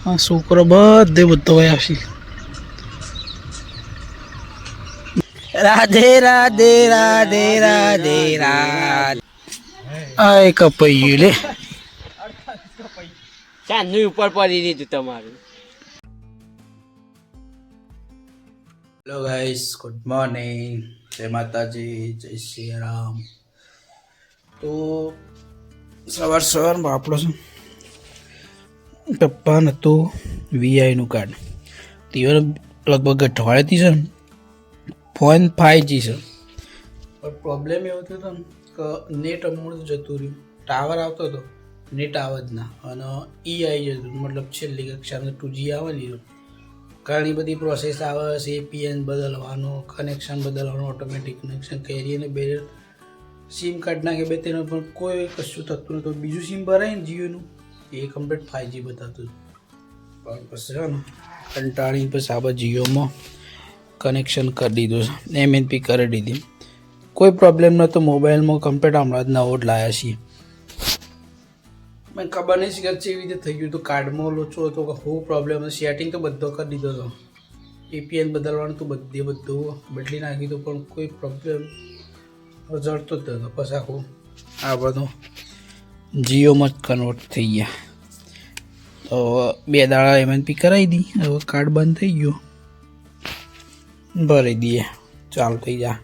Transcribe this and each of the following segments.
આ છોકરો બધે બધો આવશે. રાધે રાધે રાધે રાધે રાધે. આય કપાઈ લે ચાંદની ઉપર પડી દીધું તમારું. હેલો ગાઈસ, ગુડ મોર્નિંગ, જય માતાજી, જય શ્રી રામ. તો સવારમાં આપણો શું પપ્પાને હતું વીઆઈનું કાર્ડ તે લગભગ અઠવાડિયાથી છે ને ફોન 5G છે, પણ પ્રોબ્લેમ એવો થયો હતો ને કે નેટ અમુક જતું રહ્યું, ટાવર આવતો હતો, નેટ આવે જ ના, અને આવી જતું, મતલબ છેલ્લી કક્ષાનું 2G આવે ને. ઘણી બધી પ્રોસેસ આવે છે, APN બદલવાનું, કનેક્શન બદલવાનું, ઓટોમેટિક કનેક્શન કરીને બે સિમ કાર્ડ નાખે બે તેનું, પણ કોઈ કશું થતું નતું. બીજું સિમ ભરાય ને જીઓનું, એ કમ્પ્લીટ 5G બતાવતું. પણ પછી છે ને કંટાળીને પછી આપણે જીઓમાં કનેક્શન કરી દીધું છે, MNP કરી દીધી. કોઈ પ્રોબ્લેમ નહોતો મોબાઈલમાં, કમ્પ્લીટ હમણાં જ નવો જ લાવ્યા છીએ. મને ખબર નહીં કે એવી રીતે થઈ ગયું હતું, કાર્ડમાં લોચો હતો કે શું પ્રોબ્લેમ હતો. સેટિંગ તો બધો કરી દીધો હતો, APN બદલવાનું તો બધું બદલી નાખ્યું હતું, પણ કોઈ પ્રોબ્લેમ જડતો જ હતો. પછી આખું આ બધું જીઓમાં જ કન્વર્ટ થઈ ગયા. તો 2 દાડા MNP કરાવી દી, હવે કાર્ડ બંધ થઈ ગયું, ભરી દઈએ, ચાલુ થઈ જા.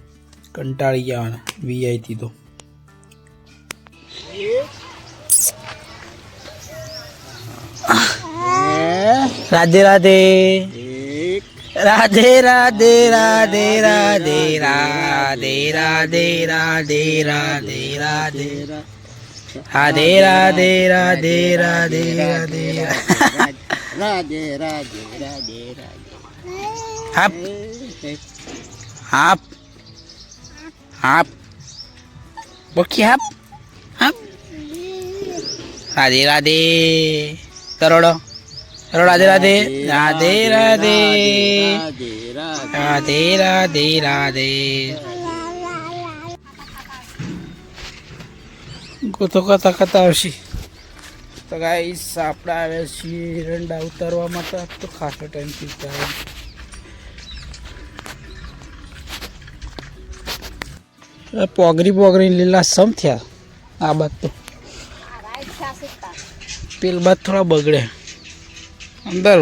કંટાળી જવાના વીઆઈથી તો. રાધે રાધે રાધે રાધે રાધે રાધે રાધે રાધે રાધે રાધે રાધે રાધે રાધે રાધે રાધે રાધે રાધે રાધે રાધે હાપ હાપ હાપ બકી હાપ હાપ. રાધે રાધે કરોડો રાધે રાધે રાધે રાધે રાધે રાધે રાધે. ગોતો કથા કથા આવશે. તો ગાઈસ આપણે આવ્યા છીએ એરંડા ઉતારવા માટે. તો ખાસો ટાઈમથી ઉતારવા પોગરી લીલા સમ થયા. આ બાદ તો પેલ બાદ થોડા બગડે. અંદર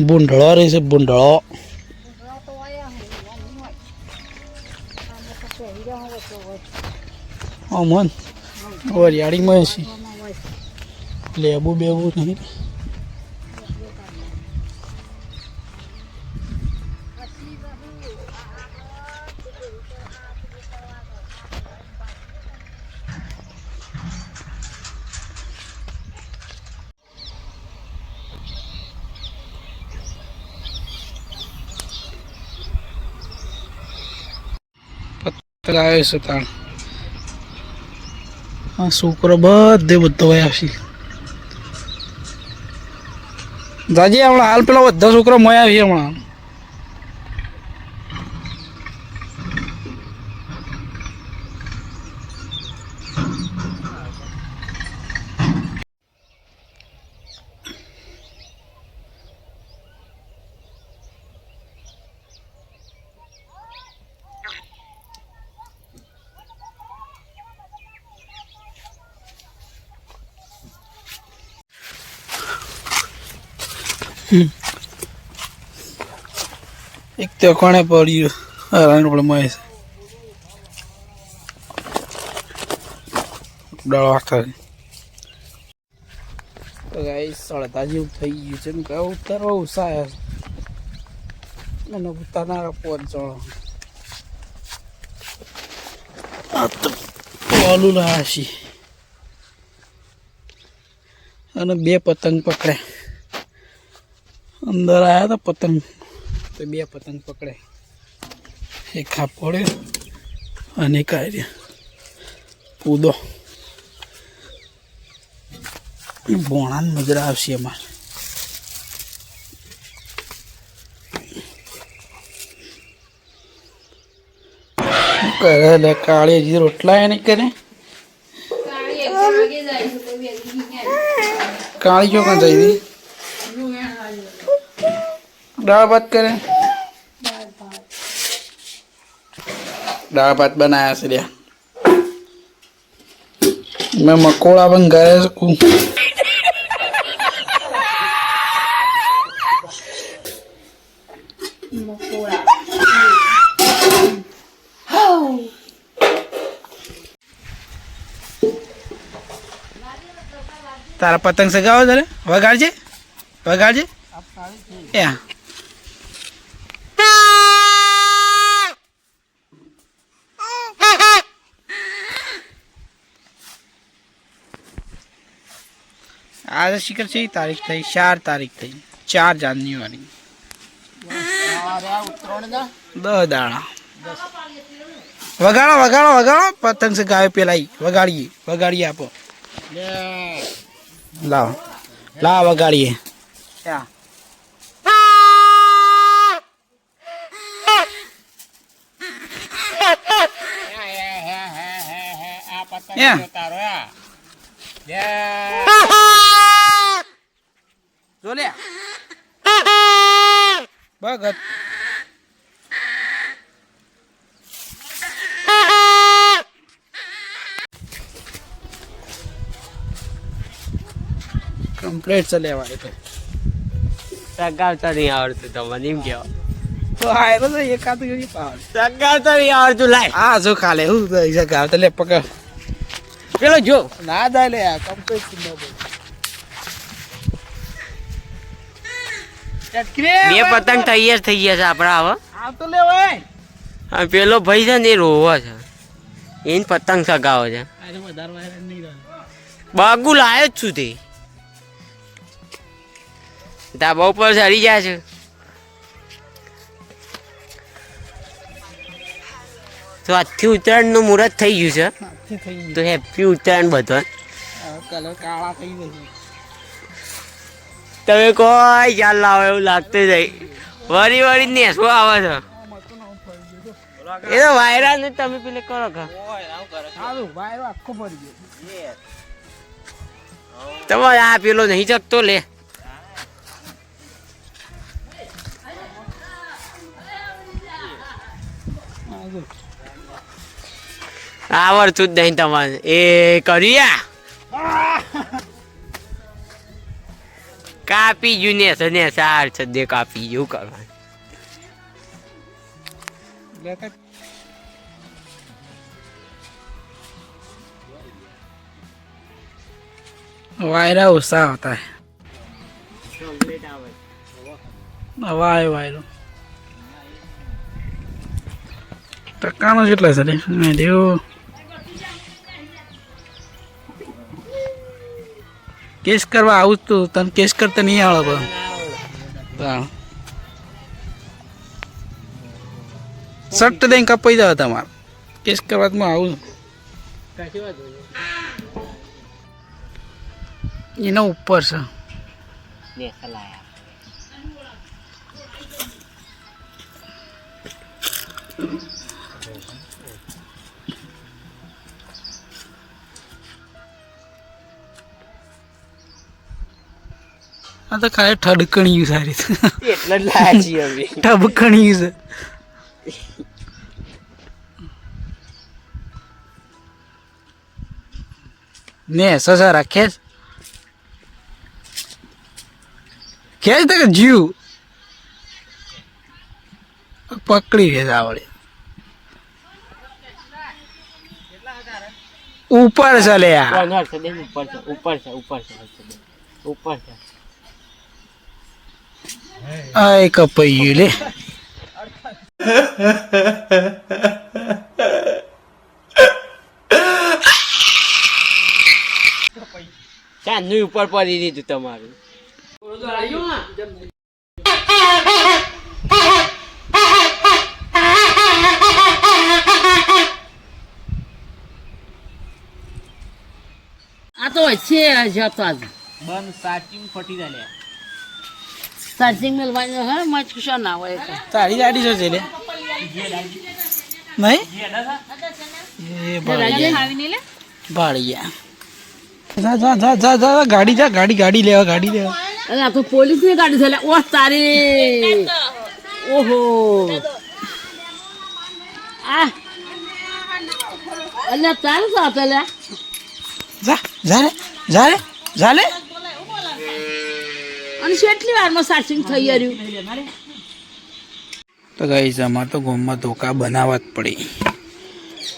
બુંઢળો રહે છે, બુંઢળો. મન વરિયાળીમાં છે, લેબુ બેબુ નહીં. આવે છે તાણ. આ છોકરો બધે બધો આવશે. દાદી હમણાં હાલ પેલા બધા છોકરા મય આવી હમણાં. એક તો કોણે પડ્યું હરાણ પણ મળે છે ડળવા થાય. તો ગાઈસ સળતા જેવું થઈ ગયું છે ને, કે ઉતારવા ઉત્સાહ અને ઉતારનારા 5 જણો. આ તો ઓલું લાયા છે અને 2 પતંગ પકડે. અંદર આવ્યા હતા પતંગ, તો 2 પતંગ પકડે. એક ખાપ પડ્યો અને કાઢ્યા કૂદો. ભોણાને મજરા આવશે અમારે. કરે કાળી હજી રોટલા એ નહીં કરે. કાળી ચોકન જઈ હતી દાળ ભાત કરે દાળ ભાત બનાયા છે લ્યા મેં મકોડા પણ ઘરે શકું તારા પતંગ સગાવો તારે વગાડજે વગાડજે એ આજે શિખર છે તારીખ થઈ 4 તારીખ થઈ 4 જાન્યુઆરી 10 દાડા વગાડો વગાડો વગાડો પતંગ સગાવે પેલા વગાડીએ વગાડીએ આપો લાવ લાવ વગાડીએ ભગત કમ્પ્લીટ છે લેવાય તો સગાવતા નહીં આવડતું તમને એમ કેવા તો આયરો તો એકાદ ગઈ પાવર સગાવતા નહીં આવડતું લાય આ જો ખાલે હું ગાવ તો લે પકડ પેલો જો ના દા લે કમ્પ્લીટ ન બોલ બે પતંગ તૈયાર થઈ ગયા છે આપણા હવે આ તો લેવાય આ પેલો ભાઈ છે ને એ રોવો છે એને પતંગ સગાવો છે અરે વધારે વાયર નહીં રહે બાગુ લાયો જ છું તે ધાબા ઉપર ચડી જાય છે તો આજથી ઉત્તરાયણનું મુહૂર્ત થઈ ગયું છે થઈ તો હેપી ઉત્તરાયણ બધો કલર કાળા થઈ જશે તમે કોઈ ચાલ લાવો એવું લાગતું જાય વરી વરી નેસો આવે છે એ તો વાયરા ને તમે પેલે કરો કા વાયરો આખો પડી ગયો તમારે આ પેલો નહીં જગતો લે આવડતું જ નહીં તમારે એ કર્યા કાપી ગયું ને સાર છે દે કાપી ગયું કરવાનું वायरा ओसा होता है वाय वायरो ટકાનો કેટલા છે રે દેવો કેસ કરવા આવું તું તને કેસ કરતા નહીં આવડે પણ સટ્ટ દઈને કપાઈ જાવ તમારે કેસ કરવામાં આવું એના ઉપર છે આ તો ખાલી ઠડકણ્યું સારી એટલે જ લાયા છીએ અમે ઠબકણ્યું છે ને સસારા ખેંચ ખેંચ તો કે જીવ પકડી રહે આવડે ઉપર છે લે ઉપર છે આય કપાઈ ગયું લે ચાંદનું ઉપર પડી દીધું તમારું આ તો છે જતો આજ બન સાચી ફટી જાય લે ચાર્જિંગ મેલવાનું હે મચ કુશા ના હોય તો તારી ગાડી જો છે લે નહીં એ રાજે આવીને લે ભાળિયા જા જા જા જા જા ગાડી જા ગાડી લેવા અરે આ તો પોલીસની ગાડી છે લે. ઓહ તારી ઓહો આ અલ્યા તારું સાથે લે. જા જા રે અને કેટલી વારમાં ચાર્જિંગ થઈ રહ્યું. તો ગાઈસ અમારે તો ગામમાં ધોકા બનાવવા જ પડી,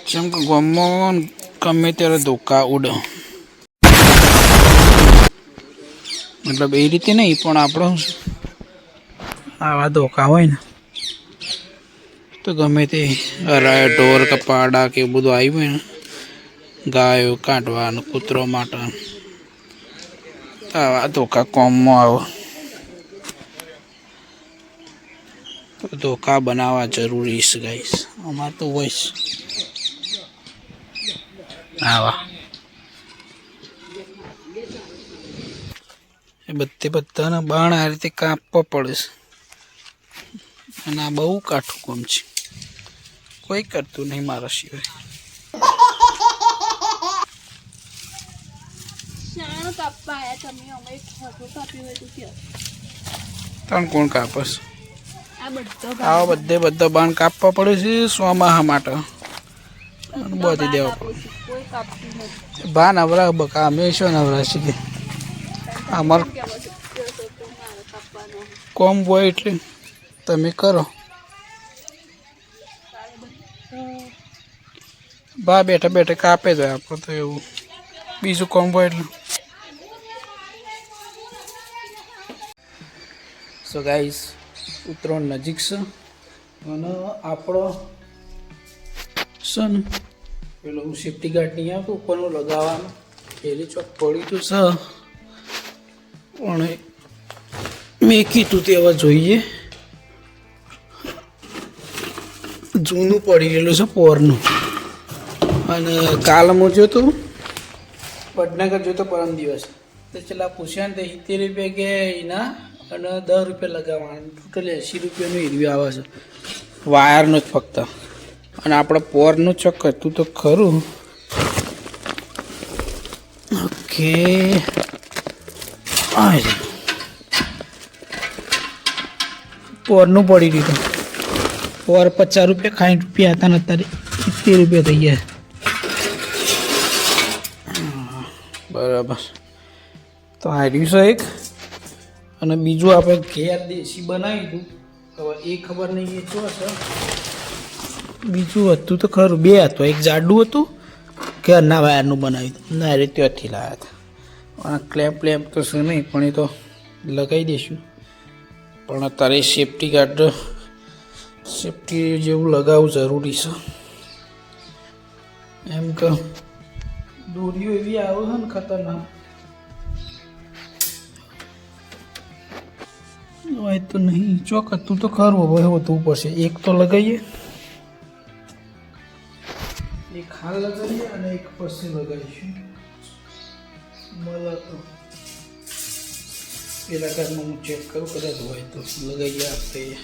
જેમ કે ગામમાં ગમે ત્યારે ધોકા ઉડે, મતલબ એ રીતે નહીં પણ આપણો આવા ધોકા હોય ને તો ગમે તે હરાય ઢોર કપાડા કે બધું આવ્યું હોય ને, ગાયો કાઢવાનું કૂતરો માટે આવા ધોકા કોમમાં આવો, તો ધોકા બનાવવા જરૂરી છે ગાઈસ. અમારે તો હોય છે આવા. એ બધાના બાણ આ રીતે કાપવા પડે છે, અને આ બહુ કાઠું કામ છે, કોઈ કરતું નહીં મારા સિવાય. ત્રણ કોણ કાપસ? આવા બધા બાણ કાપવા પડે છે સોમાહા માટે, બાંધી દેવા પડે. બા નવરા બકા અમે શું નવરા છીએ? અમાર કોમ હોય એટલે તમે કરો. બા બેઠા કાપે જાય આપણે તો, એવું બીજું કોમ હોય એટલે. સો ગાઈસ ઉત્તરાયણ નજીક છે અને આપણો છે ને પેલું સેફ્ટી ગાર્ડ નહીં આવતું ઉપરનું લગાવવાનું, પેલી ચોક પડી તો છે પણ મેં કીધું તે હવે જોઈએ. જૂનું પડી ગયેલું છે પોરનું, અને કાલ હું જોતો વડનગર જોતો પરમ દિવસ, તો છેલ્લા પૂછ્યા ને તો 70 રૂપિયા કે એના અને 10 રૂપિયા લગાવવાના, ટોટલ 80 રૂપિયાનું એરિયો આવે છે વાયરનું જ ફક્ત. અને આપણે પોરનું ચોક કરતું તો ખરું. ઓકે પોરનું પડી દીધું. પોર 50 રૂપિયા 60 રૂપિયા હતા ને અત્યારે 70 રૂપિયા થઈ ગયા. બરાબર, તો હાર્યું છે એક. અને બીજું આપણે ઘેર દેશી બનાવી દીધું, હવે એ ખબર નહીં એ શું છે. બીજું હતું તો ખરું, બે હતું, એક જાડું હતું ઘરના વાયરનું બનાવી દીધું, ના એ ત્યાંથી લાવ્યા હતા. અને ક્લેમ્પ તો છે નહીં પણ એ તો લગાવી દઈશું. પણ અત્યારે સેફ્ટી ગાર્ડ સેફ્ટી જેવું લગાવવું જરૂરી છે. એમ કે દોરીઓ એવી આવે છે ને ખતરનાક, હોય તો નહીં ચોક હતું તો ખરું, હવે હોતું પડશે. એક તો લગાવીએ, એક હાલ લગાવીએ અને એક પછી લગાવીશું. મળે તો પેલા કારમાં હું ચેક કરું, કદાચ હોય તો લગાવીએ આપણે.